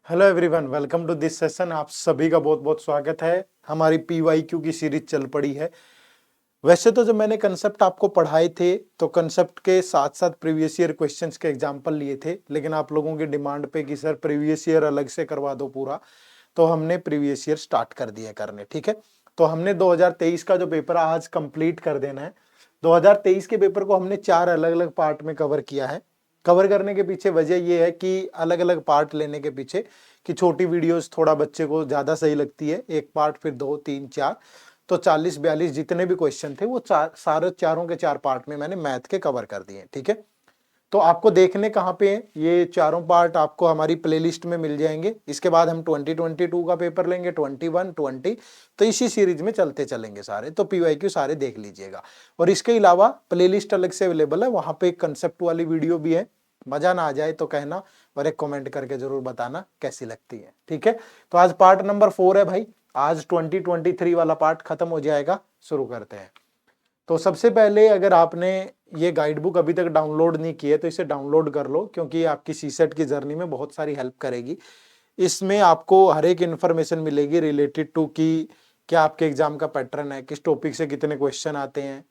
Hello everyone, welcome to this session. आप सभी का बहुत बहुत स्वागत है। हमारी PYQ की सीरीज चल पड़ी है। वैसे तो जब मैंने कंसेप्ट आपको पढ़ाए थे तो कंसेप्ट के साथ साथ प्रीवियस ईयर क्वेश्चंस के एग्जांपल लिए थे, लेकिन आप लोगों की डिमांड पे कि सर प्रीवियस ईयर अलग से करवा दो पूरा, तो हमने प्रीवियस ईयर स्टार्ट कर दिया करने। ठीक है, तो हमने 2023 का जो पेपर आज कंप्लीट कर देना है। 2023 के पेपर को हमने 4 अलग अलग पार्ट में कवर किया है। कवर करने के पीछे वजह यह है कि अलग अलग पार्ट लेने के पीछे कि छोटी वीडियोस थोड़ा बच्चे को ज्यादा सही लगती है, एक पार्ट फिर 2 3 4, तो 40-42 जितने भी क्वेश्चन थे वो सारे चारों के 4 पार्ट में मैंने मैथ के कवर कर दिए। ठीक है, तो आपको देखने कहाँ पे हैं ये चारों पार्ट, आपको हमारी प्लेलिस्ट में मिल जाएंगे। इसके बाद हम 2022 का पेपर लेंगे, 21 20, तो इसी सीरीज में चलते चलेंगे सारे। तो PYQ सारे देख लीजिएगा। और इसके अलावा प्लेलिस्ट अलग से अवेलेबल है, वहां पे एक कंसेप्ट वाली वीडियो भी है। मजा ना आ जाए तो कहना, और एक कमेंट करके जरूर बताना कैसी लगती है। ठीक है, तो आज पार्ट नंबर 4 है भाई। आज 2023 वाला पार्ट खत्म हो जाएगा। शुरू करते हैं। तो सबसे पहले अगर आपने ये गाइड बुक अभी तक डाउनलोड नहीं की है तो इसे डाउनलोड कर लो, क्योंकि ये आपकी सीसेट की जर्नी में बहुत सारी हेल्प करेगी। इसमें आपको हर एक इन्फॉर्मेशन मिलेगी रिलेटेड टू कि क्या आपके एग्जाम का पैटर्न है, किस टॉपिक से कितने क्वेश्चन आते हैं,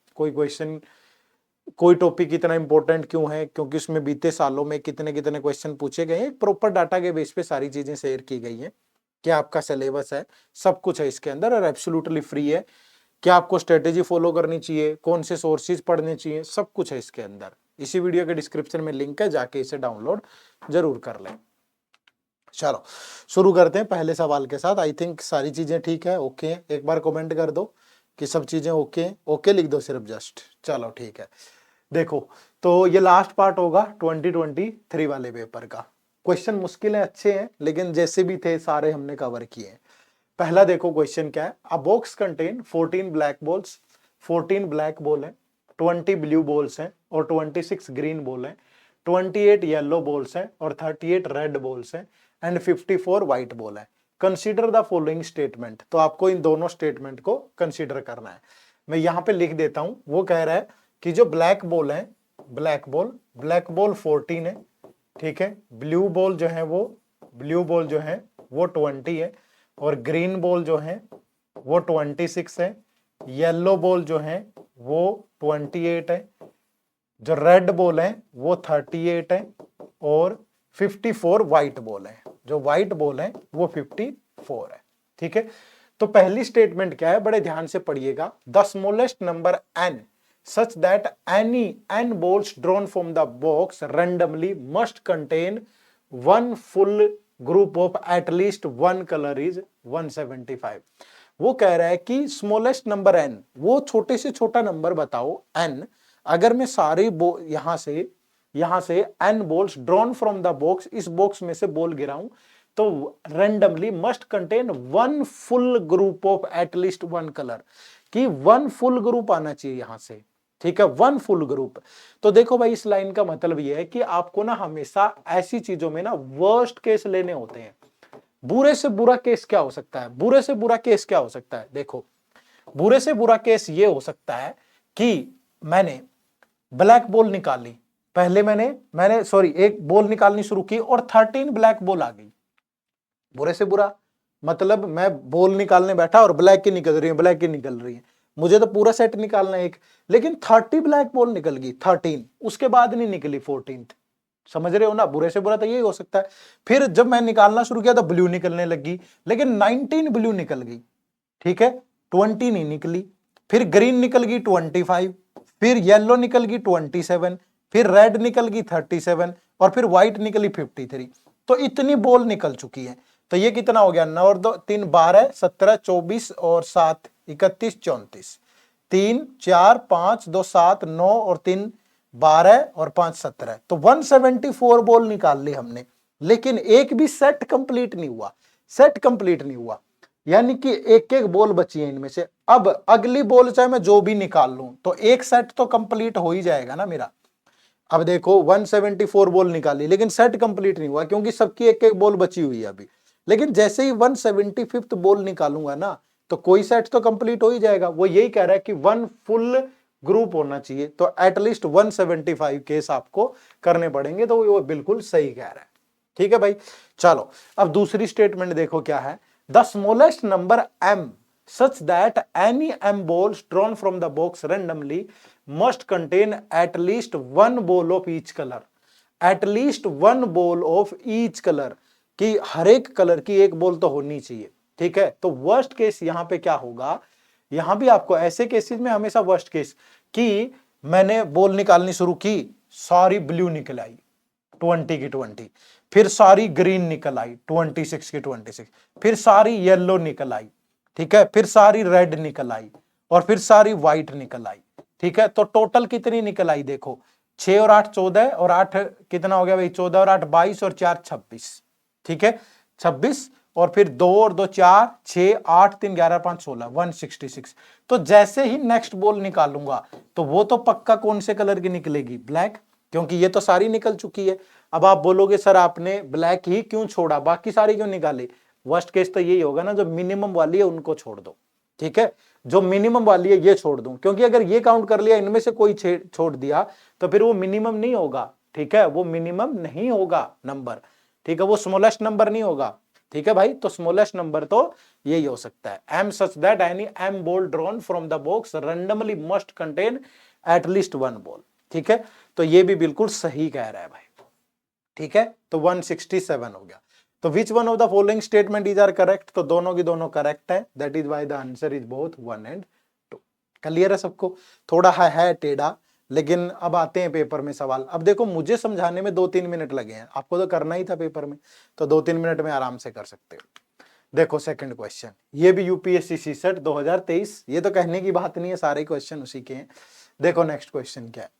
कोई टॉपिक इतना इंपॉर्टेंट क्यों है, क्योंकि उसमें बीते सालों में कितने कितने क्वेश्चन पूछे गए हैं। प्रॉपर डाटा के बेस पे सारी चीजें शेयर की गई हैं। क्या आपका सिलेबस है, सब कुछ है इसके अंदर, और एब्सोल्युटली फ्री है। क्या आपको स्ट्रेटेजी फॉलो करनी चाहिए, कौन से सोर्सेज पढ़ने चाहिए, सब कुछ है इसके अंदर। इसी वीडियो के डिस्क्रिप्शन में लिंक है, जाके इसे डाउनलोड जरूर कर लें। चलो शुरू करते हैं पहले सवाल के साथ। आई थिंक सारी चीजें ठीक है, ओके है। एक बार कमेंट कर दो कि सब चीजें ओके हैं। ओके लिख दो सिर्फ, जस्ट। चलो ठीक है, देखो तो ये लास्ट पार्ट होगा 2023 वाले पेपर का। क्वेश्चन मुश्किल है, अच्छे हैं, लेकिन जैसे भी थे सारे हमने कवर किए हैं। पहला देखो क्वेश्चन क्या है। अ box contain 14 black balls, 14 black ball है, 20 ब्लू बॉल्स हैं और 26 ग्रीन बॉल है, 28 येलो बॉल्स हैं और 38 रेड बॉल्स हैं एंड 54 व्हाइट बॉल है। Consider the following statement. तो आपको इन दोनों स्टेटमेंट को कंसीडर करना है। मैं यहां पे लिख देता हूं। वो कह रहा है कि जो ब्लैक बॉल है, ब्लैक बॉल 14 है। ठीक है, ब्लू बॉल जो है वो 20 है, और ग्रीन बॉल जो है वो 26 है, येलो बॉल जो है वो 28 है, जो रेड बॉल है वो 38 है, और 54 व्हाइट बॉल है। जो व्हाइट बॉल है वो 54 है। ठीक है, तो पहली स्टेटमेंट क्या है, बड़े ध्यान से पढ़िएगा। The smallest number n such that any n balls drawn from the box randomly must contain one full group of at least one color is 175। वो कह रहा है कि स्मॉलेस्ट नंबर n, वो छोटे से छोटा नंबर बताओ n, अगर मैं सारे यहां से n balls drawn from the box, इस बॉक्स में से बॉल गिराऊं, तो randomly must contain one full group of at least one colour, कि वन फुल ग्रुप आना चाहिए यहां से। ठीक है, वन फुल ग्रुप। तो देखो भाई, इस लाइन का मतलब यह है कि आपको ना हमेशा ऐसी चीजों में ना वर्स्ट केस लेने होते हैं। बुरे से बुरा केस क्या हो सकता है, बुरे से बुरा केस क्या हो सकता है, देखो बुरे से बुरा केस ये हो सकता है कि मैंने ब्लैक बॉल निकाली, पहले मैंने सॉरी एक बॉल निकालनी शुरू की और 13 ब्लैक बॉल आ गई। बुरे से बुरा मतलब मैं बॉल निकालने बैठा और ब्लैक की निकल रही है, मुझे तो पूरा सेट निकालना है एक, लेकिन 30 ब्लैक बॉल निकल गई, 13, उसके बाद नहीं निकली 14th। समझ रहे हो ना, बुरे से बुरा तो यही हो सकता है। फिर जब मैं निकालना शुरू किया तो ब्लू निकलने लगी, लेकिन 19 ब्लू निकल गई। ठीक है, 20 नहीं निकली। फिर ग्रीन निकल गई 25, फिर येलो निकल गई 27, फिर रेड निकल गई 37, और फिर व्हाइट निकली 53। तो इतनी बॉल निकल चुकी है। तो ये कितना हो गया, 9 और 2 3 12 17 24 और 7 31 34, 3 4 5 2 7 9 और 3 12 और 5 17, तो 174 बॉल निकाल ली हमने, लेकिन एक भी सेट कंप्लीट नहीं हुआ। यानी कि एक एक बॉल बची है इनमें से। अब अगली बॉल चाहे मैं जो भी निकाल लूं तो एक सेट तो कंप्लीट हो ही जाएगा ना मेरा। अब देखो 174 बॉल निकाली, लेकिन सेट कंप्लीट नहीं हुआ क्योंकि सबकी एक एक बॉल बची हुई है अभी। लेकिन जैसे ही 175th बॉल निकालूंगा ना, तो कोई सेट तो कंप्लीट हो ही जाएगा। वो यही कह रहा है कि वन फुल ग्रुप होना चाहिए, तो एटलीस्ट 175 केस आपको करने पड़ेंगे। तो वो बिल्कुल सही कह रहा है। ठीक है भाई। चलो अब दूसरी स्टेटमेंट देखो क्या है, the smallest number m such that any m balls drawn from the box randomly must contain at least one ball of each color, at least one ball of each color, कि हर एक colour की एक ball तो होनी चाहिए। ठीक है, तो वर्स्ट केस यहां पे क्या होगा, यहां भी आपको ऐसे केसेस में हमेशा वर्स्ट केस कि मैंने बॉल निकालनी शुरू की, सारी ब्लू निकल आई 20 की 20, फिर सारी ग्रीन निकल आई 26 की 26, फिर सारी येलो निकल आई, ठीक है, फिर सारी रेड निकल आई और फिर सारी व्हाइट निकल आई। ठीक है, तो टोटल कितनी निकल आई देखो, 6 और 8 14 और 8 कितना हो गया भाई, 14 और 8 22 और 4 26। ठीक है, 26 और फिर 2 और 2 4 6 8 3 11 5 16 166। तो जैसे ही नेक्स्ट बॉल निकालूंगा तो वो तो पक्का कौन से कलर की निकलेगी, ब्लैक, क्योंकि ये तो सारी निकल चुकी है। अब आप बोलोगे सर आपने ब्लैक ही क्यों छोड़ा, बाकी सारी क्यों निकाली, वर्स्ट केस तो यही होगा ना, जो मिनिमम वाली है उनको छोड़ दो। ठीक है, जो मिनिमम वाली है ये छोड़ दूं, क्योंकि अगर ये काउंट कर लिया इनमें से कोई छोड़ दिया तो फिर वो मिनिमम नहीं होगा। ठीक है, वो मिनिमम नहीं होगा नंबर, ठीक है, वो स्मॉलेस्ट नंबर नहीं होगा। ठीक है भाई, तो स्मॉलेस्ट नंबर तो यही हो सकता है, m such that any m ball drawn from the box randomly must contain at least one ball। ठीक है, तो ये भी बिल्कुल सही कह रहा है भाई। ठीक है, तो 167 हो गया। तो which one of the following statement is are correct, तो दोनों की दोनों करेक्ट है, that is why the answer is both 1 and 2। Clear है सबको, थोड़ा है टेढ़ा, लेकिन अब आते हैं पेपर में सवाल। अब देखो मुझे समझाने में 2-3 मिनट लगे हैं, आपको तो करना ही था पेपर में, तो 2-3 मिनट में आराम से कर सकते हो। देखो सेकंड क्वेश्चन, ये भी यूपीएससी सीसेट 2023, ये तो कहने की बात नहीं है, सारे क्वेश्चन उसी के हैं। देखो नेक्स्ट क्वेश्चन क्या है,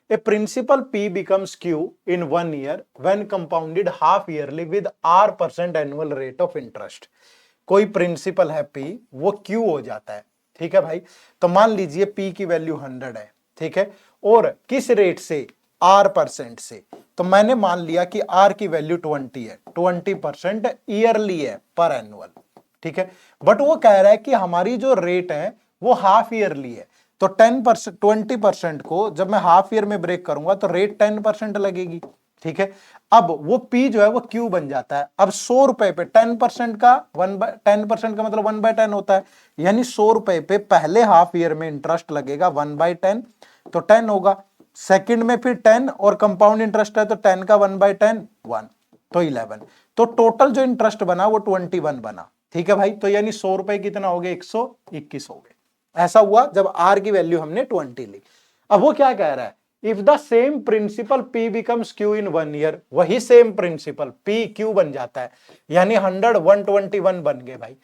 A principal P becomes Q in 1 year when compounded half yearly with R% annual rate of interest। कोई प्रिंसिपल है P, वो Q हो जाता है। ठीक है भाई, तो मान लीजिए P की वैल्यू 100 है, ठीक है, और किस रेट से, R% से, तो मैंने मान लिया कि R की वैल्यू 20 है, 20% ईयरली है पर एनुअल। ठीक है, बट वो कह रहा है कि हमारी जो रेट है वो हाफ ईयरली है, तो 10% 20% को जब मैं हाफ ईयर में ब्रेक करूंगा तो रेट 10% लगेगी। ठीक है, अब वो P जो है वो Q बन जाता है। अब 100 रुपए पे 10% का 10% का मतलब 1/10 होता है, यानी 100 रुपए पे पहले हाफ ईयर में इंटरेस्ट लगेगा 1/10, तो 10 होगा, सेकंड में फिर 10 और कंपाउंड इंटरेस्ट है तो 10 का 1/10 1, तो 11, तो टोटल जो इंटरेस्ट बना वो 21 बना। ठीक है भाई, तो यानी 100 रुपए कितना हो गए, 121 हो गए। ऐसा हुआ जब R की वैल्यू हमने 20 ली। अब वो क्या कह रहा है, if the same principal P becomes Q in 1 year, वही सेम प्रिंसिपल P Q बन जाता है, यानी 100 121 बन गए भाई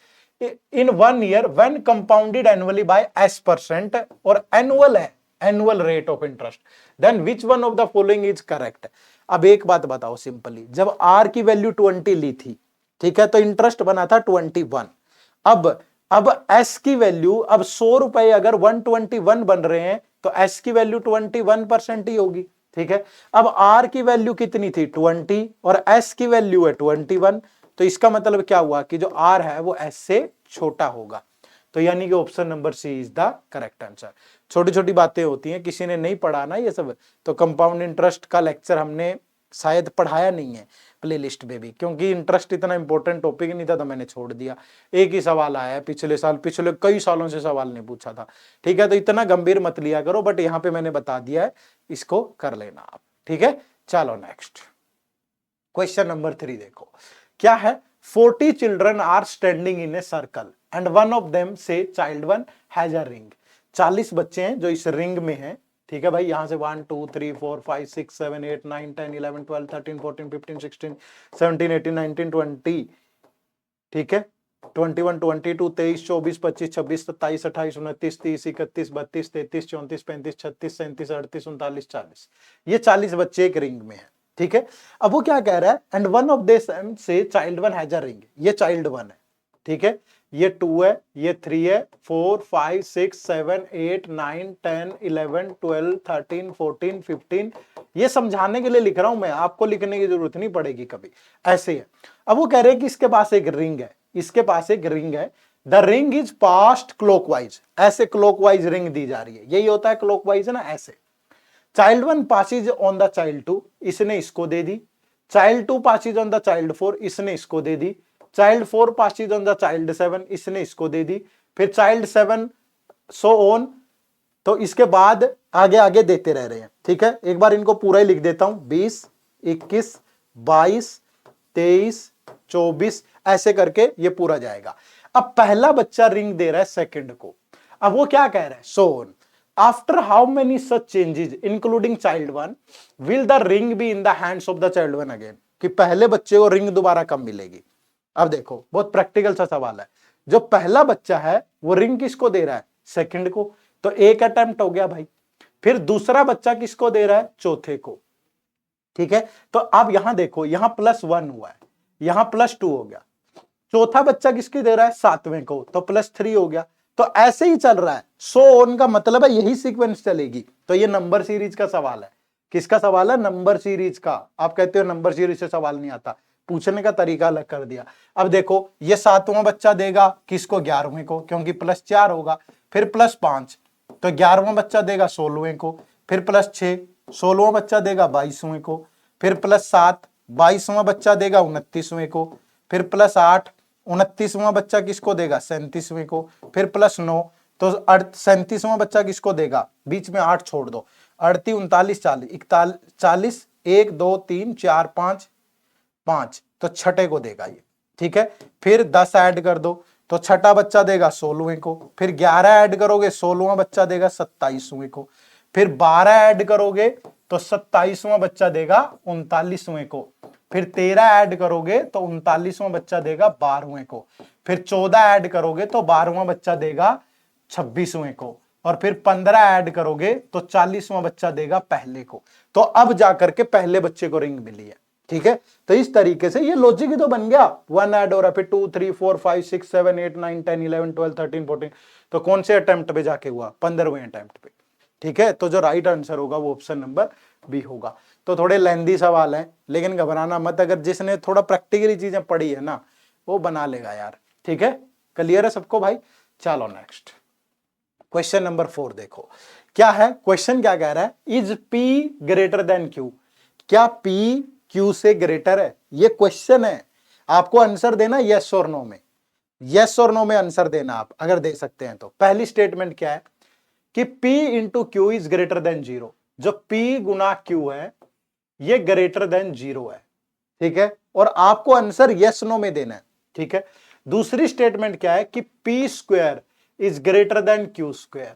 in 1 year when compounded annually by S%, और एनुअल है, annual rate of interest, then which one of the following is correct. अब एक बात बताओ सिंपली, जब R की वैल्यू 20 ली थी, ठीक है, तो इंटरेस्ट बना था 21। अब S की वैल्यू, अब 100 रुपए अगर 121 बन रहे हैं तो S की वैल्यू 21% ही होगी। ठीक है, अब R की वैल्यू कितनी थी 20 और S की वैल्यू है 21, तो इसका मतलब क्या हुआ कि जो R है वो S से छोटा होगा, तो यानी कि option number C is the correct answer. छोटी छोटी बातें होती हैं, किसी ने नहीं पढ़ा ना ये सब, तो कंपाउंड इंटरेस्ट का लेक्चर हमने शायद पढ़ाया नहीं है प्लेलिस्ट में भी, क्योंकि इंटरेस्ट इतना इंपॉर्टेंट टॉपिक नहीं था तो मैंने छोड़ दिया। एक ही सवाल आया है पिछले साल, पिछले कई सालों से सवाल नहीं पूछा था। ठीक है, तो इतना गंभीर मत लिया करो, बट यहाँ पे मैंने बता दिया है, इसको कर लेना आप। ठीक है, चलो नेक्स्ट क्वेश्चन नंबर 3 देखो क्या है, 40 children are standing in a circle and one of them से child one has a ring. 40 बच्चे हैं जो इस रिंग में हैं। ठीक है भाई, यहां से 1 2 3 4 5 6 7 8 9 10 11 12 13 14 15 16 17 18 19 20। ठीक है, 21 22 23 24 25 26 27 28 29 30 31 32 33 34 35 36 37 38 39 40, ये 40 बच्चे एक रिंग में हैं। ठीक है, अब वो क्या कह रहा है, एंड वन ऑफ दिस से child one has a ring, ये चाइल्ड वन है। ठीक है, ये 2 है, ये 3 है, 4 5 6 7 8 9 10 11 12 13 14 15, ये समझाने के लिए लिख रहा हूं मैं, आपको लिखने की जरूरत नहीं पड़ेगी कभी, ऐसे है। अब वो कह रहे हैं कि इसके पास एक रिंग है, इसके पास एक रिंग है, the ring is past clockwise, ऐसे क्लॉकवाइज रिंग दी जा रही है, यही होता है क्लॉकवाइज है ना, ऐसे। Child one passes on the child two, इसने इसको दे दी, child 2 passes on the child 4, इसने इसको दे दी, child 4 passes on the child 7, इसने इसको दे दी, फिर चाइल्ड 7 सो ऑन। तो इसके बाद आगे आगे देते रह रहे हैं। ठीक है, एक बार इनको पूरा ही लिख देता हूं, 20, 21, 22, 23, 24, ऐसे करके ये पूरा जाएगा। अब पहला बच्चा रिंग दे रहा है सेकंड को, अब वो क्या कह रहा है, so on after how many such changes including child 1 will the ring be in the hands of the child 1 again, कि पहले बच्चे को रिंग दोबारा कब मिलेगी। अब देखो बहुत प्रैक्टिकल सा सवाल है, जो पहला बच्चा है वो रिंग किसको दे रहा है, सेकंड को, तो एक अटेम्प्ट हो गया भाई। फिर दूसरा बच्चा किसको दे रहा है, चौथे को। ठीक है, तो अब यहां देखो, यहां +1 हुआ है, यहां +2 हो गया, चौथा बच्चा किसकी दे रहा है, 7वें को, तो +3 हो गया। तो ऐसे ही चल रहा है, सो ऑन का मतलब है यही सीक्वेंस चलेगी। तो ये नंबर सीरीज का सवाल है, किसका सवाल है, नंबर सीरीज का। आप कहते हो नंबर सीरीज से सवाल नहीं आता, पूछने का तरीका अलग कर दिया। अब देखो ये 7वां बच्चा देगा किसको, 11वें को, क्योंकि +4 होगा, फिर +5, तो 11वां बच्चा देगा 16वें को, फिर +6, 16वां बच्चा देगा 22वें को, फिर +7, 22वां बच्चा देगा 29वें को, फिर +8, 29वां बच्चा किसको देगा, 37वें को, फिर +9, तो 37वां बच्चा किसको देगा, बीच में 8 छोड़ दो, 38, 39, 40, 40, 1, 2, 3, 4, 5, 5, तो छठे को देगा ये। ठीक है, फिर 10 ऐड कर दो, तो छठा बच्चा देगा 16वें को, फिर 11 ऐड करोगे 16वां बच्चा देगा 27वें को, फिर 12 ऐड करोगे तो 27वां बच्चा देगा 39वें को, फिर 13 ऐड करोगे तो 39वां बच्चा देगा 12वें को, फिर 14 ऐड करोगे तो 12वां बच्चा देगा 26वें को, और फिर 15 ऐड करोगे तो 40वां बच्चा देगा पहले को। तो अब जाकर के पहले बच्चे को रिंग मिली है। ठीक है, तो इस तरीके से ये लॉजिक ही तो बन गया, 1 ऐड हो रहा है, फिर 2, 3, 4, 5, 6, 7, 8, 9, 10, 11, 12, 13, 14, तो कौन से अटेम्प्ट पे जाके हुआ, 15वें अटेम्प्ट पे। ठीक है, तो जो राइट आंसर होगा वो ऑप्शन नंबर बी होगा। तो थोड़े लेंदी सवाल हैं, लेकिन घबराना मत, अगर जिसने थोड़ा प्रैक्टिकली चीजें पढ़ी है ना वो बना लेगा यार। ठीक है, क्लियर है सबको भाई। चलो नेक्स्ट क्वेश्चन नंबर 4 देखो क्या है, क्वेश्चन क्या कह रहा है, is P greater than Q, क्या P Q से ग्रेटर है, ये क्वेश्चन है, आपको आंसर देना यस और नो में, यस और नो में आंसर देना आप अगर दे सकते हैं तो। पहली स्टेटमेंट क्या है कि P into Q is greater then 0, जो P गुना Q है ये ग्रेटर देन 0 है। ठीक है, और आपको आंसर यस नो में देना है। ठीक है, दूसरी स्टेटमेंट क्या है कि P square is greater then Q square.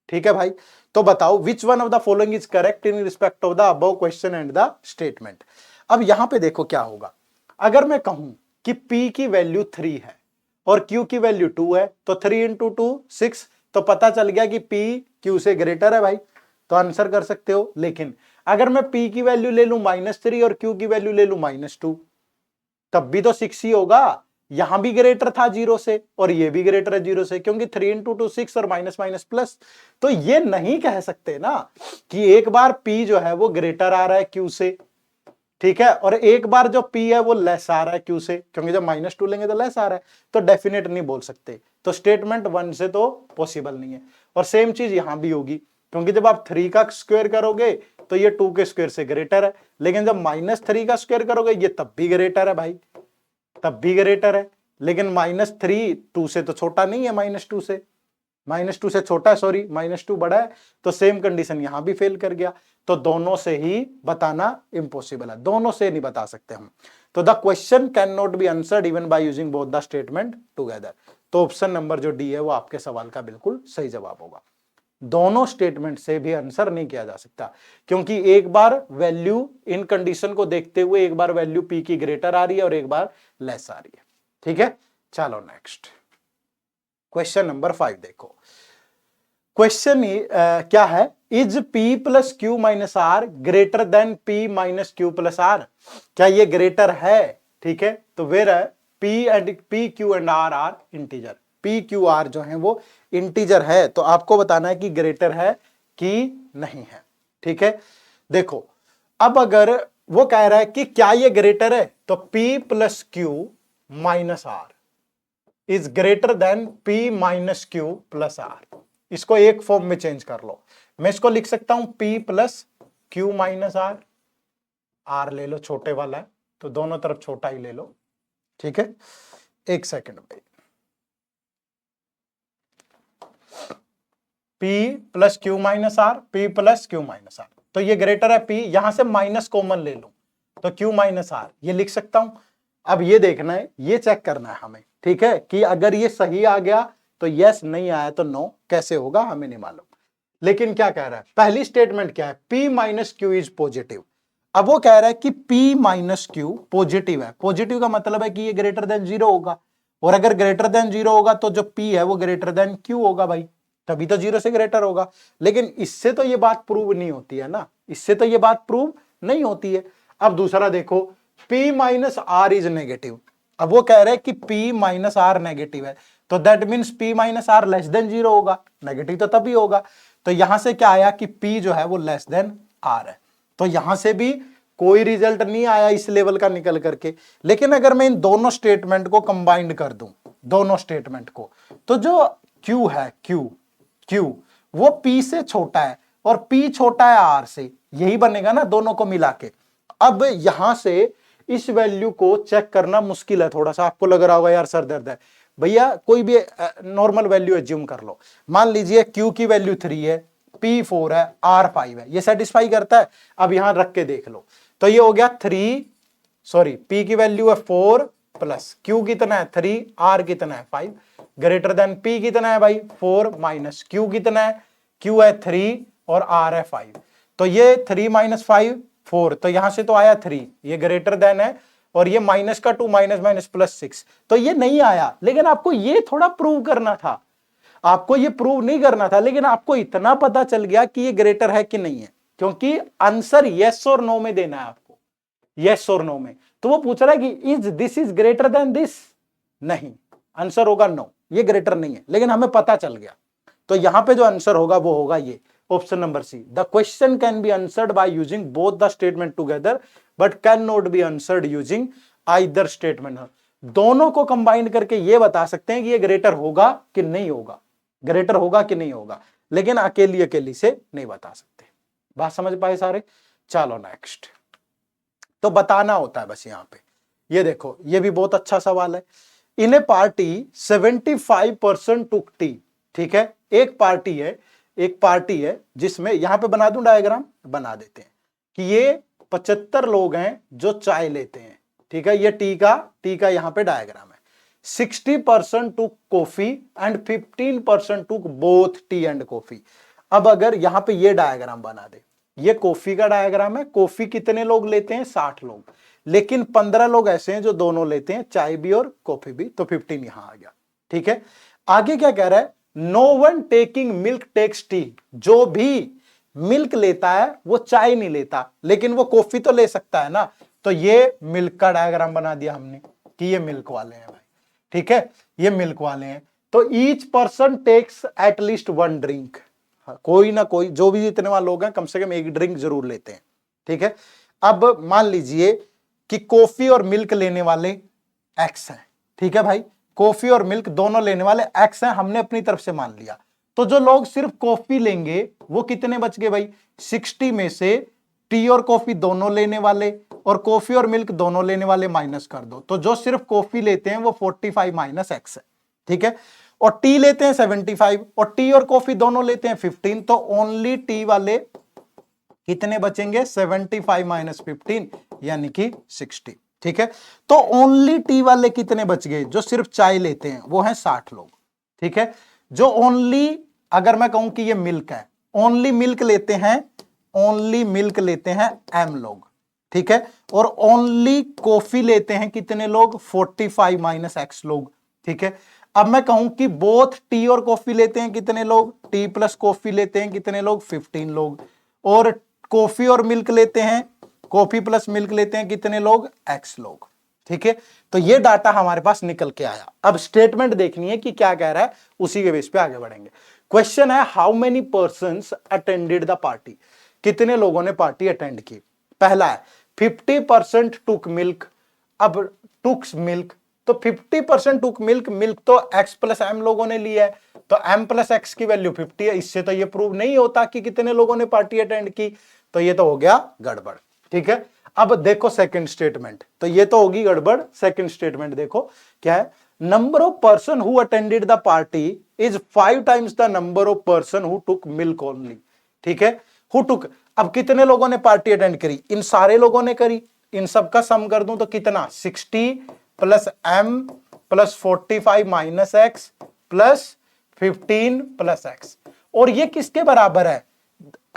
ठीक है भाई, तो बताओ विच one of the following is correct in respect of the above question and the statement. अब यहां पे देखो क्या होगा, अगर मैं कहूं कि P की वैल्यू 3 है और Q की वैल्यू 2 है, तो 3 इंटू 2 6, तो पता चल गया कि P Q से ग्रेटर है भाई, तो आंसर कर सकते हो। लेकिन अगर मैं P की वैल्यू ले लूं -3 और Q की वैल्यू ले लूं -2, तब भी तो 6 ही होगा, यहां भी ग्रेटर था 0 से और ये भी ग्रेटर है 0 से, क्योंकि 3 इंटू 2 6 और माइनस माइनस प्लस। तो ये नहीं कह सकते ना कि एक बार P जो है वो ग्रेटर आ रहा है Q से, ठीक है, और एक बार जो P है वो लेस आ रहा है Q से, क्योंकि जब -2 लेंगे तो लेस आ रहा है, तो डेफिनेट नहीं बोल सकते। तो स्टेटमेंट 1 से तो पॉसिबल नहीं है। और सेम चीज यहां भी होगी, क्योंकि जब आप 3 का स्क्वायर करोगे तो ये 2 के स्क्वायर से ग्रेटर है, लेकिन जब -3 का स्क्वायर करोगे ये तब भी ग्रेटर है भाई, तब भी ग्रेटर है। लेकिन -3 2 से तो छोटा नहीं है, -2 से छोटा है, सॉरी -2 बड़ा है, तो सेम कंडीशन यहां भी फेल कर गया। तो दोनों से ही बताना इम्पॉसिबल है, दोनों से नहीं बता सकते हम। तो the question can not be answered even bye using both the statement together. तो ऑप्शन नंबर जो डी है वो आपके सवाल का बिल्कुल सही जवाब होगा। दोनों स्टेटमेंट से भी आंसर नहीं किया जा सकता, क्योंकि एक बार वैल्यू इन कंडीशन को देखते हुए एक बार वैल्यू P की ग्रेटर आ रही है और एक बार लेस आ रही है। ठीक है, चलो नेक्स्ट क्वेश्चन नंबर 5 देखो। क्वेश्चन क्या है, is P plus Q minus R greater than P minus Q plus R, क्या ये ग्रेटर है। ठीक है, तो वेयर है P Q and R are integer, P Q R जो है वो इंटीजर है, तो आपको बताना है कि ग्रेटर है कि नहीं है। ठीक है, देखो अब अगर वो कह रहा है कि क्या ये ग्रेटर है, तो P plus Q minus R is greater than P minus Q plus R. इसको एक फॉर्म में चेंज कर लो, मैं इसको लिख सकता हूं P plus Q minus R, R ले लो, छोटे वाला है तो दोनों तरफ छोटा ही ले लो, ठीक है। एक सेकंड भाई, P plus Q minus R, P plus Q minus R, तो ये ग्रेटर है P, यहां से माइनस कॉमन ले लूं तो Q माइनस आर ये लिख सकता हूं। अब ये देखना है, ये चेक करना है हमें, ठीक है, कि अगर ये सही आ गया तो यस, नहीं आया तो नो, कैसे होगा हमें नहीं मालूम। लेकिन क्या कह रहा है, पहली स्टेटमेंट क्या है, P minus Q is positive. अब वो कह रहा है कि P माइनस क्यू पॉजिटिव है, पॉजिटिव का मतलब है कि ये ग्रेटर देन 0 होगा, और अगर ग्रेटर देन 0 होगा तो जो P है वो ग्रेटर देन Q होगा भाई, तभी तो 0 से ग्रेटर होगा। लेकिन इससे तो ये बात प्रूव नहीं होती है ना, इससे तो ये बात प्रूव नहीं होती है। अब दूसरा देखो, P minus R is negative, अब वो कह रहे हैं कि P माइनस आर नेगेटिव है, तो that means P minus R less than 0 होगा, नेगेटिव तो तभी होगा। तो यहां से क्या आया कि P जो है वो लेस देन आर है, तो यहां से भी कोई रिजल्ट नहीं आया इस लेवल का निकल करके। लेकिन अगर मैं इन दोनों स्टेटमेंट को कंबाइंड कर दूं, दोनों स्टेटमेंट को, तो जो Q है, Q वो P से छोटा है और P छोटा है R से, यही बनेगा ना दोनों को मिला के। अब यहां से इस वैल्यू को चेक करना मुश्किल है थोड़ा सा, आपको लग रहा होगा यार सर दर्द है, भैया कोई भी नॉर्मल वैल्यू एज्यूम कर लो। मान लीजिए Q की वैल्यू 3 है, P 4 है, R 5 है, ये सेटिस्फाई करता है। अब यहां रख के देख लो, तो ये हो गया 3, सॉरी P की वैल्यू है 4 प्लस Q कितना है 3, R कितना है 5, ग्रेटर देन P कितना है भाई 4 माइनस Q कितना है, Q है 3 और R है 5, तो ये 3 माइनस 5 4, तो यहां से तो आया 3, ये ग्रेटर देन है, और ये माइनस का 2 माइनस माइनस प्लस 6, तो ये नहीं आया। लेकिन आपको ये थोड़ा प्रूव करना था, आपको ये प्रूव नहीं करना था, लेकिन आपको इतना पता चल गया कि ये ग्रेटर है कि नहीं है, क्योंकि आंसर यस और नो में देना है आपको, यस और नो में। तो वो पूछ रहा है कि is this is greater then this, नहीं, आंसर होगा नो, ये ग्रेटर नहीं है, लेकिन हमें पता चल गया। तो यहां पे जो आंसर होगा वो होगा ये option number C, the question can be answered by using both the statement together but can not be answered using either statement. दोनों को कंबाइन करके ये बता सकते हैं कि ये ग्रेटर होगा कि नहीं होगा, ग्रेटर होगा कि नहीं होगा, लेकिन अकेली अकेली से नहीं बता सकते। बात समझ पाए सारे? चलो नेक्स्ट, तो बताना होता है बस यहां पे। ये देखो, ये भी बहुत अच्छा सवाल है। इन ए पार्टी 75% टुक टी, ठीक है, एक पार्टी है जिसमें, यहां पे बना दूं डायग्राम, बना देते हैं कि ये 75 लोग हैं जो चाय लेते हैं, ठीक है, ये टी का यहां पे डायग्राम है। 60% took coffee and 15% took both tea and coffee. अब अगर यहां पे ये डायग्राम बना दे, ये कॉफी का डायग्राम है, कॉफी कितने लोग लेते हैं 60 लोग, लेकिन 15 लोग ऐसे हैं जो दोनों लेते हैं, चाय भी और कॉफी भी, तो 15 यहां आ गया, ठीक है। आगे क्या कह रहा है, no one taking milk takes tea, जो भी मिल्क लेता है वो चाय नहीं लेता, लेकिन वो कॉफी तो ले सकता है ना, तो ये मिल्क का डायग्राम बना दिया हमने कि ये मिल्क वाले हैं भाई, ठीक है, ये मिल्क वाले हैं। तो each person takes at least one drink, कोई ना कोई, जो भी जितने वाले लोग हैं कम से कम एक ड्रिंक जरूर लेते हैं, ठीक है। अब मान लीजिए कि कॉफी और मिल्क लेने वाले एक्स हैं, ठीक है भाई, कॉफी और मिल्क दोनों लेने वाले एक्स हैं, हमने अपनी तरफ से मान लिया। तो जो लोग सिर्फ कॉफी लेंगे वो कितने बच गए भाई, 60 में से टी और कॉफी दोनों लेने वाले और कॉफी और मिल्क दोनों लेने वाले माइनस कर दो, तो जो सिर्फ कॉफी लेते हैं वो 45 माइनस एक्स है, ठीक है, और टी लेते हैं 75 और टी और कॉफी दोनों लेते हैं 15, तो ओनली टी वाले कितने बचेंगे, 75 माइनस 15 यानी कि 60, ठीक है। तो ओनली टी वाले कितने बच गए, जो सिर्फ चाय लेते हैं वो हैं 60 लोग, ठीक है। जो ओनली, अगर मैं कहूं कि ये मिल्क है, ओनली मिल्क लेते हैं, ओनली मिल्क लेते हैं एम लोग, ठीक है, और ओनली कॉफी लेते हैं कितने लोग, 45 माइनस एक्स लोग, ठीक है। अब मैं कहूं कि बोथ टी और कॉफी लेते हैं कितने लोग, टी प्लस कॉफी लेते हैं कितने लोग, 15 लोग, और कॉफी और मिल्क लेते हैं, कॉफी प्लस मिल्क लेते हैं कितने लोग, एक्स लोग, ठीक है। तो ये डाटा हमारे पास निकल के आया। अब स्टेटमेंट देखनी है कि क्या कह रहा है, उसी के बेस पे आगे बढ़ेंगे। क्वेश्चन है how many persons attended the party, कितने लोगों ने पार्टी अटेंड की। पहला है 50% टुक मिल्क, अब टुक्स मिल्क, तो 50% टुक मिल्क, मिल्क तो x प्लस एम लोगों ने लिया है, तो m प्लस एक्स की वैल्यू 50 है, इससे तो ये प्रूव नहीं होता कि कितने लोगों ने पार्टी अटेंड की, तो ये तो हो गया गड़बड़, ठीक है। अब देखो सेकंड स्टेटमेंट, तो ये तो होगी गड़बड़। सेकंड स्टेटमेंट देखो क्या है, number of person who attended the party is 5 times the number of person who took milk only. ठीक है, हु टुक, अब कितने लोगों ने पार्टी अटेंड करी, इन सारे लोगों ने करी, इन सबका सम कर दूं तो कितना, 60 plus m plus 45 minus x plus 15 plus x. और ये किसके बराबर है,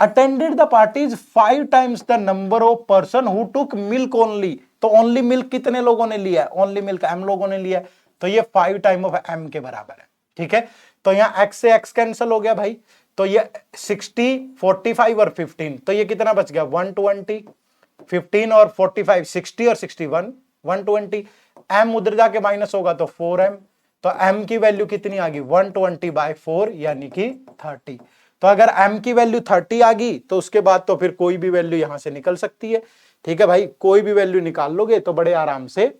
attended the party is 5 times the number of person who took milk only. तो ओनली मिल्क कितने लोगों ने लिया है, ओनली मिल्क m लोगों ने लिया है, तो ये 5 टाइम ऑफ m के बराबर है। ठीक है, तो यहां x से x कैंसिल हो गया भाई, तो ये 60 45 और 15, तो ये कितना बच गया 120, 15 और 45 60 और 61 120, m उधर जाके माइनस होगा तो 4m, तो m की वैल्यू कितनी आ गई 120/4 यानी कि 30। तो अगर m की वैल्यू 30 आ गई तो उसके बाद तो फिर कोई भी वैल्यू यहां से निकल सकती है। ठीक है भाई, कोई भी वैल्यू निकाल लोगे तो बड़े आराम से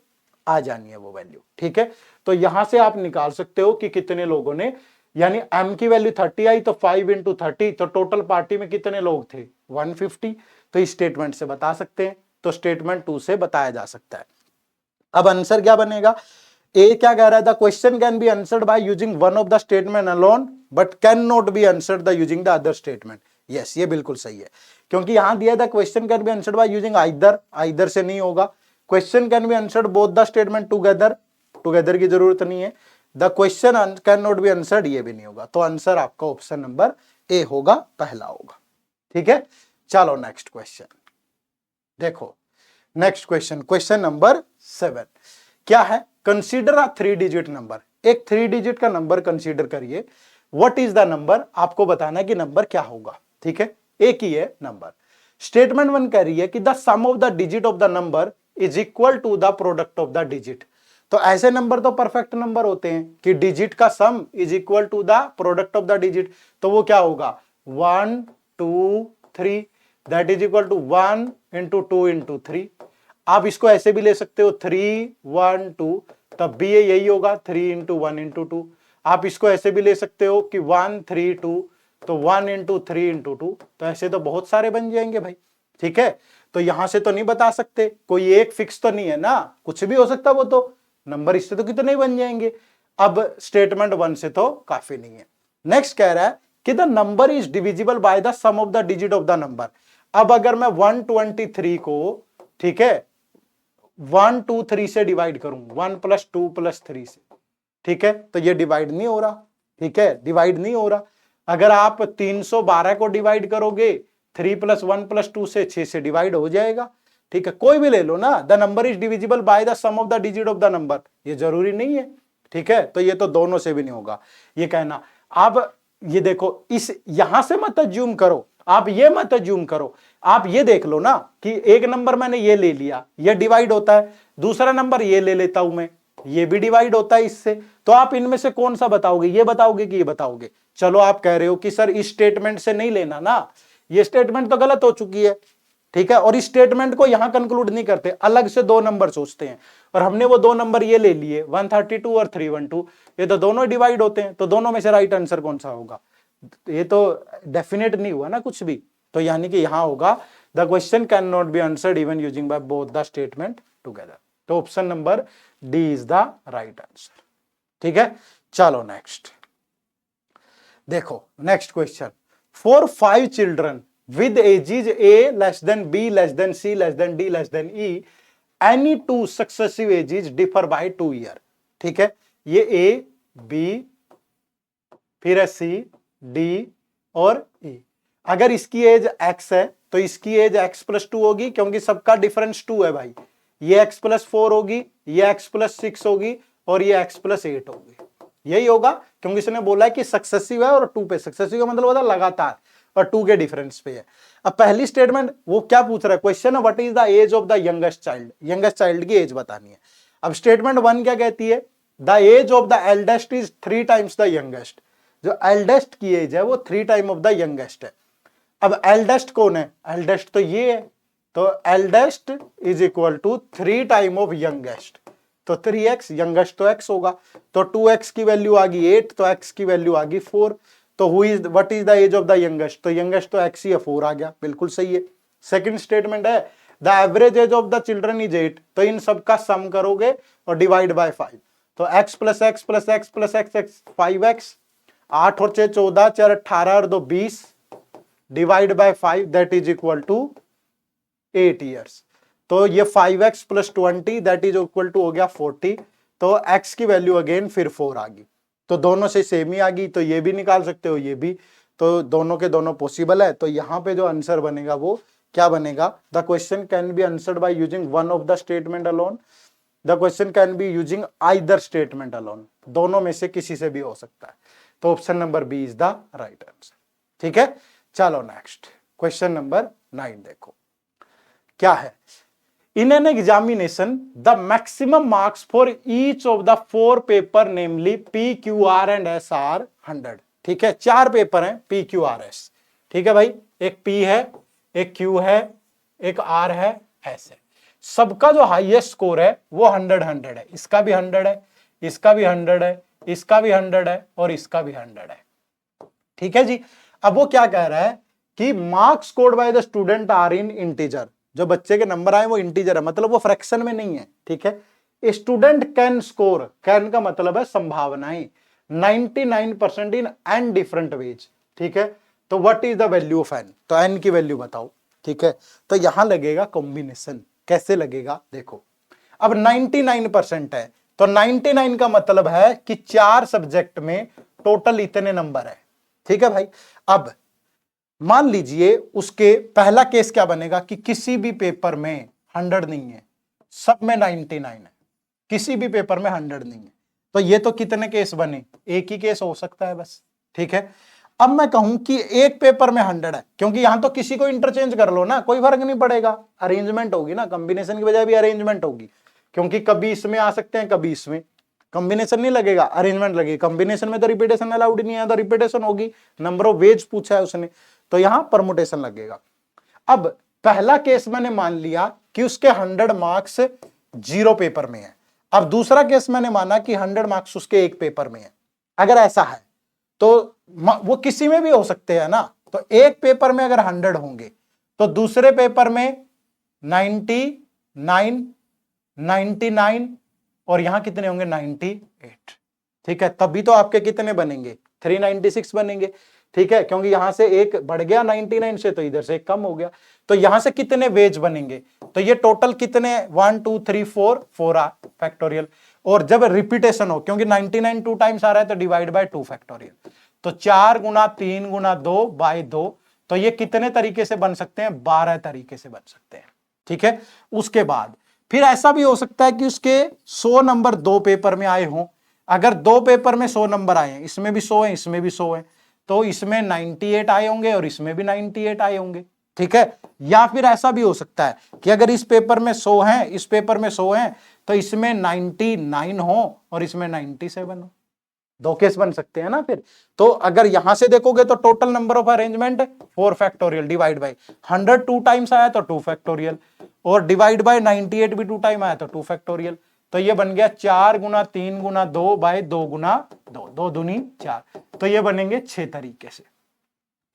आ जानी है वो वैल्यू। ठीक है, तो यहां से आप निकाल सकते हो कि कितने लोगों ने, यानी m की वैल्यू 30 आई तो 5 × 30, तो टोटल पार्टी में कितने लोग थे 150। तो इस स्टेटमेंट से बता सकते हैं, तो स्टेटमेंट 2 से बताया जा सकता है। अब आंसर क्या बनेगा, ए क्या कह रहा है, the question can be answered by using one of the statement alone but can not be answered the using the other statement. Yes, ये बिल्कुल सही है, क्योंकि यहां दिया the question can be answered by using either, either से नहीं होगा। Question can be answered both the statement together, together की जरूरत नहीं है। The question can not be answered, ये भी नहीं होगा। तो आंसर आपका ऑप्शन नंबर ए होगा, पहला होगा। ठीक है, चलो नेक्स्ट क्वेश्चन देखो। नेक्स्ट क्वेश्चन, क्वेश्चन नंबर 7 क्या है, कंसीडर अ 3 डिजिट नंबर। एक 3 डिजिट का नंबर कंसीडर करिए, व्हाट इज द नंबर, आपको बताना है कि नंबर क्या होगा। ठीक है, एक ही है नंबर। स्टेटमेंट 1 कह रही है कि the sum of the digit of the number is equal to the product of the digit. तो ऐसे नंबर तो परफेक्ट नंबर होते हैं कि डिजिट का sum is equal to the product of the digit, तो वो क्या होगा 1 2 3, दैट इज इक्वल टू 1 × 2 × 3। आप इसको ऐसे भी ले सकते हो 3 1 2, तब भी ये यही होगा 3 × 1 × 2। आप इसको ऐसे भी ले सकते हो कि 1 3 2, तो 1 × 3 × 2, तो ऐसे तो बहुत सारे बन जाएंगे भाई। ठीक है, तो यहां से तो नहीं बता सकते, कोई एक फिक्स तो नहीं है ना, कुछ भी हो सकता, वो तो नंबर इससे तो कितने ही बन जाएंगे। अब स्टेटमेंट 1 से तो काफी नहीं है। नेक्स्ट कह रहा है कि the number is divisible by the sum of the digit of the number. अब अगर मैं 123 को, ठीक है, 1 2 3 से डिवाइड करूं, 1 + 2 + 3 से, ठीक है, तो ये डिवाइड नहीं हो रहा। ठीक है, डिवाइड नहीं हो रहा। अगर आप 312 को डिवाइड करोगे 3 + 1 + 2 से, 6 से डिवाइड हो जाएगा। ठीक है, कोई भी ले लो ना, the number is divisible by the sum of the digit of the number, ये जरूरी नहीं है। ठीक है, तो ये तो दोनों से भी नहीं होगा ये कहना। अब ये देखो, इस यहां से मत अज्यूम करो, आप ये मत अज्यूम करो, आप ये देख लो ना कि एक नंबर मैंने ये ले लिया, ये डिवाइड होता है, दूसरा नंबर ये ले लेता हूं मैं, ये भी डिवाइड होता है इससे, तो आप इनमें से कौन सा बताओगे, ये बताओगे कि ये बताओगे। चलो आप कह रहे हो कि सर इस स्टेटमेंट से नहीं लेना ना, ये स्टेटमेंट तो गलत हो चुकी है। ठीक है, और इस स्टेटमेंट को यहां कंक्लूड नहीं करते, अलग से 2 नंबर सोचते हैं, और हमने वो 2 नंबर ये ले लिए 132 और 312, ये तो दोनों डिवाइड होते हैं, तो दोनों में से राइट आंसर कौन सा होगा, ये तो डेफिनेट नहीं हुआ ना कुछ भी। तो यानी कि यहां होगा the question can not be answered even using by both the statement together. तो option number D is the right answer. ठीक है, चलो नेक्स्ट देखो। Next question, for 5 children with ages a less than b less than c less than d less than e, any 2 successive ages differ by 2 year। ठीक है, ये a b फिर है c d और e। अगर इसकी as x है तो इसकी एज x + 2 होगी, क्योंकि सबका डिफरेंस 2 है भाई। ये x + 4 होगी, ये x + 6 होगी, और ये x + 8 होगी। यही होगा, क्योंकि इसने बोला है कि सक्सेसिव है, और 2 पे सक्सेसिव का मतलब होता है लगातार, और 2 के डिफरेंस पे है। अब पहली स्टेटमेंट वो क्या पूछ रहा है, क्वेश्चन है what is the age of the youngest child, youngest child की एज बतानी है। अब स्टेटमेंट 1 क्या कहती है, the age of the eldest is 3 times the youngest. जो एल्डेस्ट की एज है वो 3 टाइम ऑफ द यंगेस्ट है। अब एल्डेस्ट कौन है, एल्डेस्ट तो ये है, तो eldest is equal to 3 time of youngest, तो 3x, यंगेस्ट तो x होगा, तो 2x की वैल्यू आ गई 8, तो x की वैल्यू आ गई 4, तो what is the age of the youngest, तो यंगेस्ट तो x ही है, 4 आ गया, बिल्कुल सही है। सेकंड स्टेटमेंट है the average age of the children is 8, तो इन सब का सम करोगे और डिवाइड बाय 5, तो x plus x plus x plus x x 5x, 8 और 6 14, 4 18 और 2 20, divide by 5 that is equal to 8 years. तो ये 5x plus 20 that is equal to हो गया 40, तो x की वैल्यू अगेन फिर 4 आ गई, तो दोनों से सेम ही आ गई, तो ये भी निकाल सकते हो ये भी, तो दोनों के दोनों पॉसिबल है। तो यहां पे जो आंसर बनेगा वो क्या बनेगा, the question can be answered by using one of the statement alone, the question can be using either statement alone, दोनों में से किसी से भी हो सकता है। तो option number B is the right answer. ठीक है, चलो नेक्स्ट क्वेश्चन नंबर 9 देखो क्या है। In an examination, the maximum marks for each of the 4 paper, namely P, Q, R and S are 100। ठीक है, 4 पेपर हैं P, Q, R, S। ठीक है भाई, एक P है, एक Q है, एक R है, S है। सबका जो हाईएस्ट स्कोर है वो 100 है, इसका भी 100 है, इसका भी 100 है, इसका भी 100 है और इसका भी 100 है। ठीक है जी। अब वो क्या कह रहा है कि marks scored by the student are in integer, जो बच्चे के नंबर आए वो इंटीजर है, मतलब वो फ्रैक्शन में नहीं है। ठीक है, स्टूडेंट कैन स्कोर, कैन का मतलब है संभावनाएं, 99% इन एन डिफरेंट वेज। ठीक है, तो what is the value of N, तो एन की वैल्यू बताओ। ठीक है, तो यहां लगेगा कॉम्बिनेशन, कैसे लगेगा देखो। अब 99% है, तो 99 का मतलब है कि 4 सब्जेक्ट में टोटल इतने नंबर है। ठीक है भाई, अब मान लीजिए उसके पहला केस क्या बनेगा कि किसी भी पेपर में 100 नहीं है, सब में 99 है, किसी भी पेपर में 100 नहीं है, तो ये तो कितने केस बने, एक ही केस हो सकता है बस। ठीक है, अब मैं कहूं कि एक पेपर में 100 है, क्योंकि यहां तो किसी को इंटरचेंज कर लो ना, कोई फर्क नहीं पड़ेगा, अरेंजमेंट होगी ना, कॉम्बिनेशन की बजाय भी अरेंजमेंट होगी, क्योंकि कभी इसमें आ सकते हैं कभी इसमें, कॉम्बिनेशन नहीं लगेगा, अरेंजमेंट लगेगी। कॉम्बिनेशन में तो रिपीटेशन अलाउड नहीं है, तो रिपीटेशन होगी, नंबर ऑफ वेज पूछा है उसने, तो यहां परमुटेशन लगेगा। अब पहला केस मैंने मान लिया कि उसके 100 मार्क्स 0 पेपर में है, अब दूसरा केस मैंने माना कि 100 मार्क्स उसके एक पेपर में है। अगर ऐसा है तो वो किसी में भी हो सकते हैं ना, तो एक पेपर में अगर 100 होंगे तो दूसरे पेपर में 99, 99 और यहां कितने होंगे 98। ठीक है, तभी तो आपके कितने बनेंगे 396 बनेंगे। ठीक है, क्योंकि यहां से एक बढ़ गया 99 से, तो इधर से एक कम हो गया, तो यहां से कितने वेज बनेंगे, तो ये टोटल कितने 1 2 3 4 4 फैक्टोरियल, और जब रिपीटेशन हो, क्योंकि 99 2 टाइम्स आ रहा है तो डिवाइड बाय 2 फैक्टोरियल, तो 4 गुना 3 गुना 2 बाय 2, तो ये कितने तरीके से बन सकते हैं 12 तरीके से बन सकते हैं। ठीक है, उसके बाद फिर ऐसा भी हो सकता है कि उसके 100 नंबर 2 पेपर में आए हों, अगर 2 पेपर में 100 नंबर आए हैं, इसमें भी 100 है इसमें भी 100 है, तो इसमें 98 आए होंगे और इसमें भी 98 आए होंगे। ठीक है, या फिर ऐसा भी हो सकता है कि अगर इस पेपर में 100 है, इस पेपर में 100 है, तो इसमें 99 हो और इसमें 97 हो, 2 केस बन सकते हैं ना। फिर तो अगर यहां से देखोगे तो total number of arrangement 4 factorial divide by 100 2 times आया तो 2 फैक्टोरियल, और डिवाइड बाय 98 भी 2 टाइम आया तो 2 फैक्टोरियल, तो ये बन गया 4 गुना 3 गुना 2 बाय 2 गुना 2, 2 दूनी 4, तो ये बनेंगे 6 तरीके से।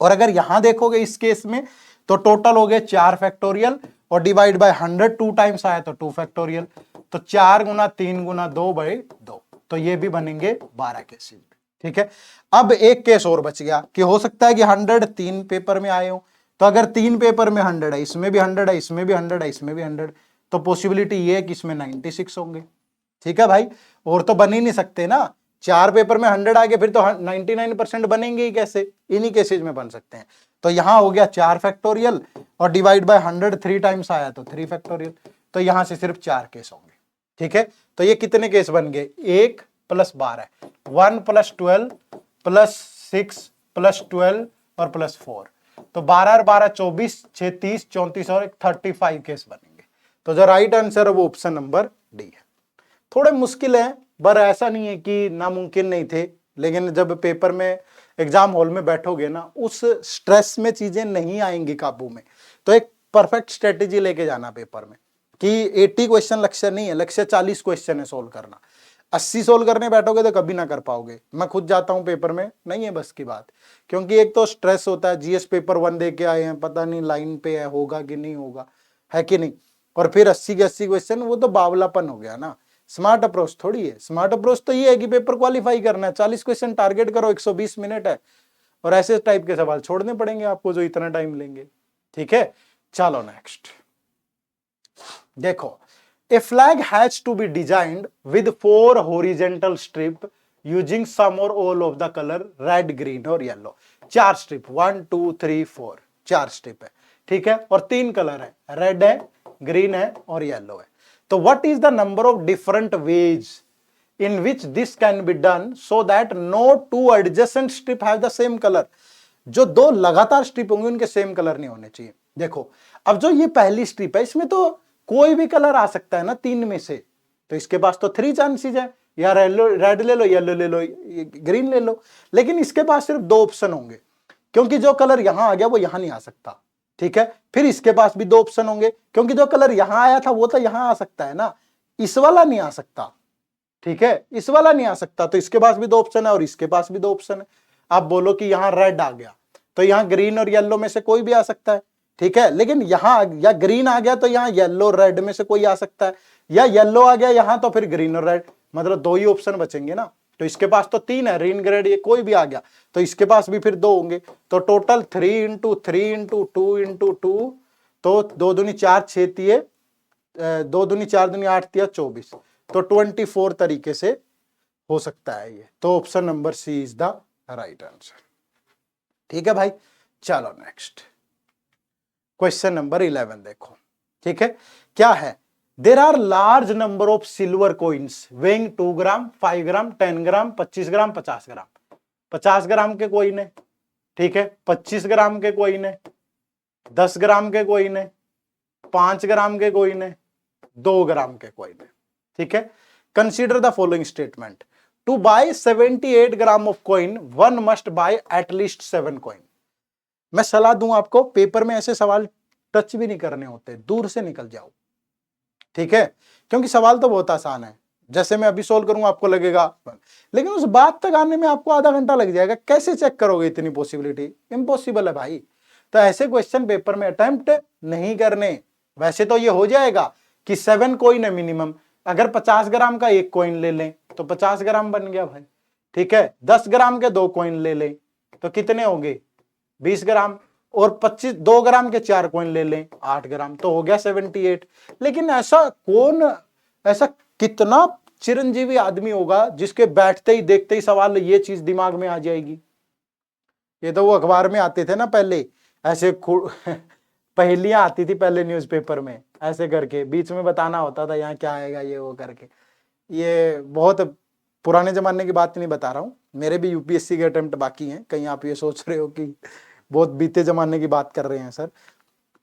और अगर यहां देखोगे इस केस में तो टोटल हो गए 4 फैक्टोरियल, और डिवाइड बाय 100 2 टाइम्स आया तो 2 फैक्टोरियल, तो 4 गुना 3 गुना 2 बाय 2, तो ये भी बनेंगे 12 केसेस। ठीक है, अब एक केस और बच गया कि हो सकता है कि 100 3 पेपर में आए हो, तो अगर 3 पेपर में 100 है, इसमें भी 100 है, इसमें भी 100 है, इसमें भी 100, तो पॉसिबिलिटी ये है कि इसमें 96 होंगे। ठीक है भाई, और तो बन ही नहीं सकते ना, 4 पेपर में 100 आ गए फिर तो 99% बनेंगे ही कैसे, इन्हीं केसेज में बन सकते हैं। तो यहां हो गया 4 फैक्टोरियल, और डिवाइड बाय 100 3 टाइम्स आया तो 3 फैक्टोरियल, तो यहां से सिर्फ 4 केस होंगे। ठीक है, तो ये कितने केस बन गए, 1 प्लस 12, 1 प्लस 12 प्लस 6 प्लस 12 और प्लस 4, तो 12 और 12 24, 6 30 34 और 35 केस बनेंगे। तो जो राइट आंसर है वो ऑप्शन नंबर डी है। थोड़े मुश्किल है, पर ऐसा नहीं है कि नामुमकिन नहीं थे, लेकिन जब पेपर में एग्जाम हॉल में बैठोगे ना, उस स्ट्रेस में चीजें नहीं आएंगी काबू में, तो एक परफेक्ट स्ट्रेटेजी लेके जाना पेपर में कि 80 क्वेश्चन लक्ष्य नहीं है, लक्ष्य 40 क्वेश्चन है सोल्व करना। 80 सोल्व करने बैठोगे तो कभी ना कर पाओगे। मैं खुद जाता हूं पेपर में, नहीं है बस की बात, क्योंकि एक तो स्ट्रेस होता है, जीएस पेपर 1 दे के आए हैं, पता नहीं लाइन पे है, होगा कि नहीं होगा, है कि नहीं। और फिर 80 के 80 क्वेश्चन, वो तो बावलापन हो गया ना, स्मार्ट अप्रोच थोड़ी है। स्मार्ट अप्रोच तो ये है कि पेपर क्वालिफाई करना है, 40 क्वेश्चन टारगेट करो, 120 मिनट है, और ऐसे टाइप के सवाल छोड़ने पड़ेंगे आपको जो इतना टाइम लेंगे। ठीक है, चलो नेक्स्ट देखो, a flag has to be designed with 4 horizontal strip using some or all of the colour red, green और येलो। 4 स्ट्रिप, 1 2 3 4, 4 स्ट्रिप है, ठीक है, और 3 कलर है, रेड है, ग्रीन है और येलो है। तो what is the number of different ways in which this can be done so that no two adjacent strip have the same color? जो दो लगातार स्ट्रिप होंगे उनके सेम कलर नहीं होने चाहिए। देखो, अब जो ये पहली स्ट्रिप है इसमें तो कोई भी कलर आ सकता है ना 3 में से, तो इसके पास तो 3 चांसेस है, या रेड ले लो, येलो ले लो, ग्रीन ले लो। लेकिन इसके पास सिर्फ 2 ऑप्शन होंगे, क्योंकि जो कलर यहां आ गया वो यहां नहीं आ सकता। ठीक है, फिर इसके पास भी 2 ऑप्शन होंगे, क्योंकि जो कलर यहां आया था वो तो यहां आ सकता है ना, इस वाला नहीं आ सकता। ठीक है, इस वाला नहीं आ सकता, तो इसके पास भी 2 ऑप्शन है और इसके पास भी 2 ऑप्शन है। आप बोलो कि यहां रेड आ गया तो यहां ग्रीन और येलो में से कोई भी आ सकता है। ठीक है, लेकिन यहां या ग्रीन आ गया तो यहां येलो रेड में से कोई आ सकता है, या येलो आ गया यहां तो फिर ग्रीन और रेड, मतलब 2 ही ऑप्शन बचेंगे ना। तो इसके पास तो 3 है, ग्रीन ग्रेड, ये कोई भी आ गया तो इसके पास भी फिर 2 होंगे। तो टोटल 3 इंटू 3 इंटू 2 इंटू 2, तो 2 दूनी 4, 6 तिये 2 दूनी 4 दूनी 8 तिया 24, तो 24 तरीके से हो सकता है ये। तो option number C is the right answer. ठीक है भाई, चलो नेक्स्ट क्वेश्चन नंबर 11 देखो। ठीक है, क्या है, there are large number of silver coins weighing 2 gram, 5 gram, 10 gram, 25 gram, 50 gram. 50 gram के कॉइन है, ठीक है, 25 ग्राम के कॉइन है, 10 ग्राम के कॉइन है, 5 ग्राम के कॉइन है, 2 ग्राम के कॉइन है। ठीक है, consider the following statement, to buy 78 gram of coin one must buy at least 7 coin. मैं सलाह दूं आपको, पेपर में ऐसे सवाल टच भी नहीं करने होते, दूर से निकल जाओ। ठीक है, क्योंकि सवाल तो बहुत आसान है, जैसे मैं अभी सोल्व करूंगा आपको लगेगा, लेकिन उस बात तक आने में आपको आधा घंटा लग जाएगा। कैसे चेक करोगे इतनी पॉसिबिलिटी, इम्पॉसिबल है भाई। तो ऐसे क्वेश्चन पेपर में अटेम्प्ट नहीं करने। वैसे तो ये हो जाएगा कि 7 कॉइन है मिनिमम, अगर 50 ग्राम का 1 कॉइन ले लें तो 50 ग्राम बन गया भाई। ठीक है, 10 ग्राम के 2 कॉइन ले लें तो कितने होंगे, 20 ग्राम, और 2 ग्राम के 4 कॉइन ले लें 8 ग्राम, तो हो गया 78। लेकिन ऐसा कितना चिरंजीवी आदमी होगा जिसके बैठते ही देखते ही सवाल ये चीज दिमाग में आ जाएगी। ये तो वो अखबार में आते थे ना पहले, ऐसे पहेलियां आती थी पहले न्यूज़पेपर में, ऐसे करके बीच में बताना होता था यहाँ क्या आएगा ये वो करके। ये बहुत पुराने जमाने की बात नहीं बता रहा हूँ, मेरे भी यूपीएससी के अटेम्प्ट बाकी हैं। कहीं आप ये सोच रहे हो कि बहुत बीते जमाने की बात कर रहे हैं सर,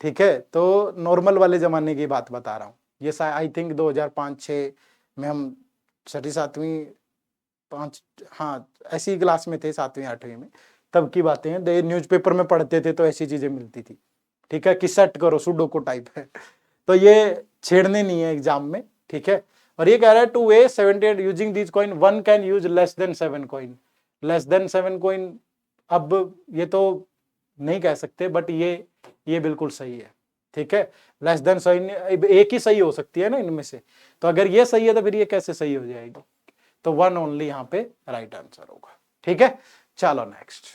ठीक है, तो नॉर्मल वाले जमाने की बात बता रहा हूँ। ये आई थिंक 2005-6 में हम 6वीं 7वीं 5, हाँ ऐसी क्लास में थे, 7वीं 8वीं में, तब की बातें हैं। न्यूज़पेपर में पढ़ते थे तो ऐसी चीजें मिलती थी। ठीक है, कि सेट करो, सुडोको टाइप है, तो ये छेड़ने नहीं है एग्जाम में। ठीक है, और ये कह रहा है two way 78 using this coin one can use less than 7 coin. Less than 7 coin, अब ये तो नहीं कह सकते, बट ये बिल्कुल सही है। ठीक है, लेस देन 7, एक ही सही हो सकती है ना इनमें से, तो अगर ये सही है तो फिर ये कैसे सही हो जाएगी, तो 1 ओनली यहाँ पे राइट आंसर होगा। ठीक है, चलो नेक्स्ट,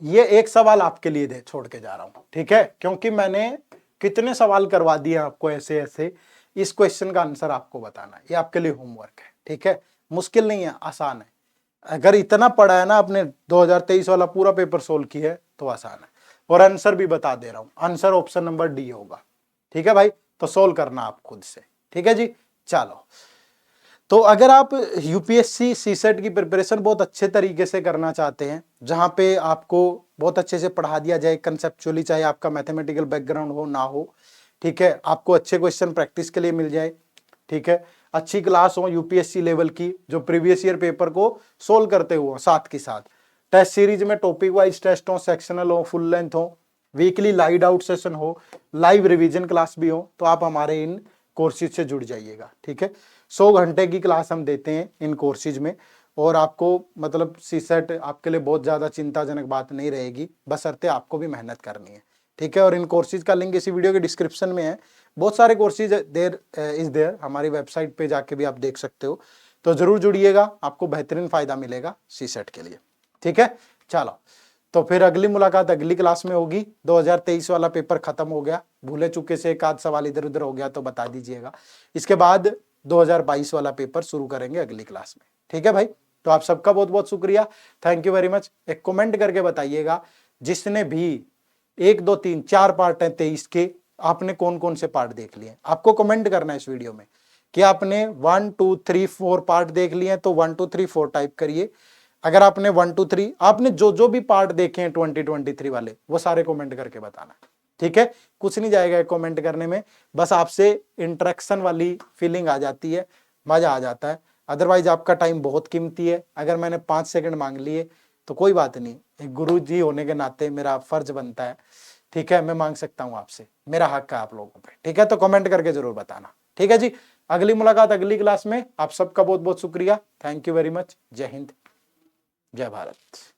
ये एक सवाल आपके लिए दे छोड़ के जा रहा हूं। ठीक है, क्योंकि मैंने कितने सवाल करवा दिए आपको ऐसे ऐसे, इस क्वेश्चन का आंसर आपको बताना है, ये आपके लिए होमवर्क है। ठीक है, मुश्किल नहीं है, आसान है। अगर इतना पढ़ा है ना आपने, 2023 वाला पूरा पेपर सोल्व किया है तो आसान है। और आंसर भी बता दे रहा हूं, आंसर ऑप्शन नंबर डी होगा। ठीक है भाई, तो सोल्व करना आप खुद से। ठीक है जी, चलो, तो अगर आप यूपीएससी सीसेट की प्रिपरेशन बहुत अच्छे तरीके से करना चाहते हैं, जहां पे आपको बहुत अच्छे से पढ़ा दिया जाए कंसेप्चुअली, चाहे आपका मैथमेटिकल बैकग्राउंड हो ना हो, ठीक है, आपको अच्छे क्वेश्चन प्रैक्टिस के लिए मिल जाए, ठीक है, अच्छी क्लास हो यूपीएससी लेवल की, जो प्रीवियस ईयर पेपर को सोल्व करते हुए साथ के साथ टेस्ट सीरीज में टॉपिक वाइज टेस्ट हो, सेक्शनल हो, फुल लेंथ हो, वीकली लाइव आउट सेशन हो, लाइव रिवीजन क्लास भी हो, तो आप हमारे इन कोर्सेज से जुड़ जाइएगा। ठीक है, 100 घंटे की क्लास हम देते हैं इन कोर्सेज में, और आपको मतलब सीसेट आपके लिए बहुत ज़्यादा चिंताजनक बात नहीं रहेगी, बशर्ते आपको भी मेहनत करनी है। ठीक है। और इन कोर्सेज का लिंक इसी वीडियो के डिस्क्रिप्शन में है। बहुत सारे कोर्सेज देर इज देयर, हमारी वेबसाइट पे जाके भी आप देख सकते हो। तो जरूर जुड़िएगा, आपको बेहतरीन फायदा मिलेगा सीसेट के लिए। ठीक है, चलो तो फिर अगली मुलाकात अगली क्लास में होगी। 2023 वाला पेपर खत्म हो गया, भूले चुके से एक आध सवाल इधर उधर हो गया तो बता दीजिएगा। इसके बाद 2022 वाला पेपर शुरू करेंगे अगली क्लास में। ठीक है भाई, तो आप सबका बहुत बहुत शुक्रिया, थैंक यू वेरी मच। एक कमेंट करके बताइएगा जिसने भी 1 2 3 4 पार्ट हैं 23 के, आपने कौन कौन से पार्ट देख लिए। आपको कमेंट करना है इस वीडियो में कि आपने 1 2 3 4 पार्ट देख लिए, तो 1 2 3 4 टाइप करिए। अगर आपने 1 2 3 आपने जो जो भी पार्ट देखे हैं 2023 वाले, वो सारे कमेंट करके बताना। ठीक है, कुछ नहीं जाएगा कमेंट करने में, बस आपसे इंटरेक्शन वाली फीलिंग आ जाती है, मजा आ जाता है। अदरवाइज आपका टाइम बहुत कीमती है। अगर मैंने 5 सेकंड मांग लिए तो कोई बात नहीं, एक गुरु जी होने के नाते मेरा फर्ज बनता है। ठीक है, मैं मांग सकता हूं आपसे, मेरा हक है आप लोगों पे। ठीक है, तो कमेंट करके जरूर बताना। ठीक है जी, अगली मुलाकात अगली क्लास में। आप सबका बहुत बहुत शुक्रिया, थैंक यू वेरी मच। जय हिंद, जय भारत।